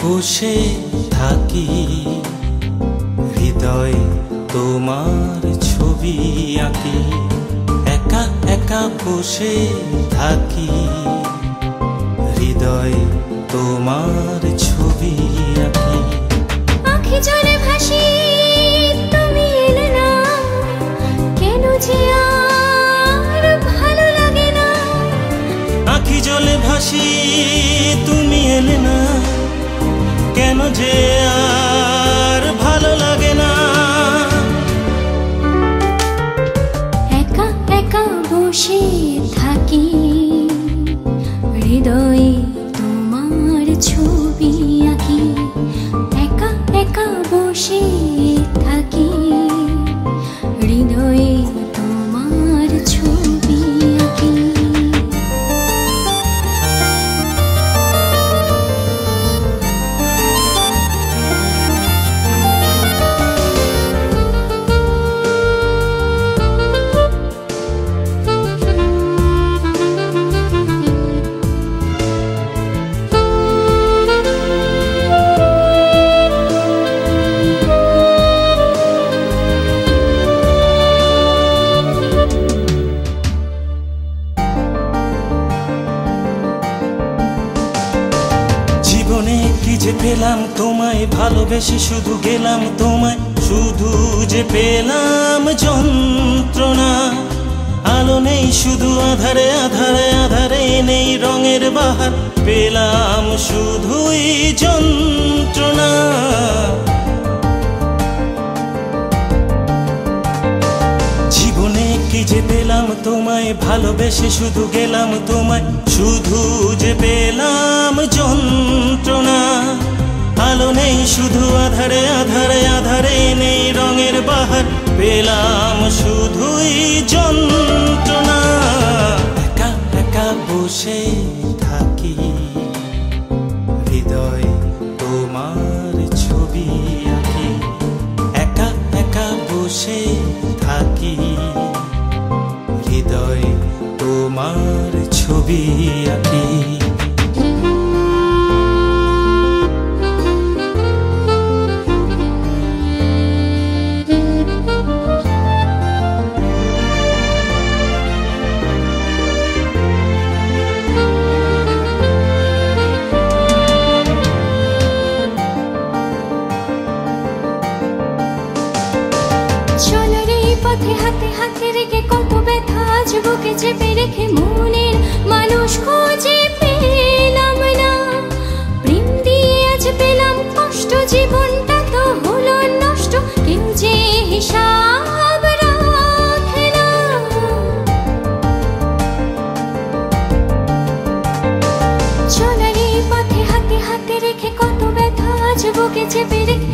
বসে থাকি, হৃদয় তোমার ছবি আঁকি। একা একা বসে থাকি, হৃদয় তোমার ছবি আঁকি। আঁখি জলে ভাসি, তুমি এলে না, কেন যে আর ভালো লাগে না। আঁখি জলে ভাসি, তুমি এলে না, কেন যে আর ভালো লাগে না। একা একা বসে থাকি, হৃদয়ে তোমার ছবি আঁকি। একা একা বসে থাকি, হৃদয়ে তোমার ছবি আঁকি। জীবনে কি যে পেলাম তোমায়, ভালোবেসে শুধু গেলাম তোমায়, শুধু যে পেলাম যন্ত্রণা। আলো নেই শুধু আধারে আধারে আধারে, নেই রঙের বাহার, পেলাম শুধুই যন্ত্রণা। জীবনে কি যে পেলাম তোমায়, ভালোবেসে শুধু গেলাম তোমায়, শুধু যে পেলাম যন্ত্রণা। আলো নেই শুধু আধারে আধারে আধারে, নেই রঙের বাহার, পেলাম শুধুই যন্ত্রণা। একা একা বসে থাকি, হৃদয় তোমার ছবি আঁকি। একা একা বসে থাকি, হৃদয় তোমার ছবি আঁকি। চলার এই পথে হাতে হাতে রেখে কত ব্যথা আজ বুকে চেপে রেখে, মনের মানুষ খুঁজে পেলাম না। প্রেম দিয়ে আজ পেলাম কষ্ট, জীবনটা তো হলো নষ্ট, কেউ যে হিসাব রাখে না। চলার এই পথে হাতে হাতে রেখে কত ব্যথা আজ বুকে চেপে রেখে,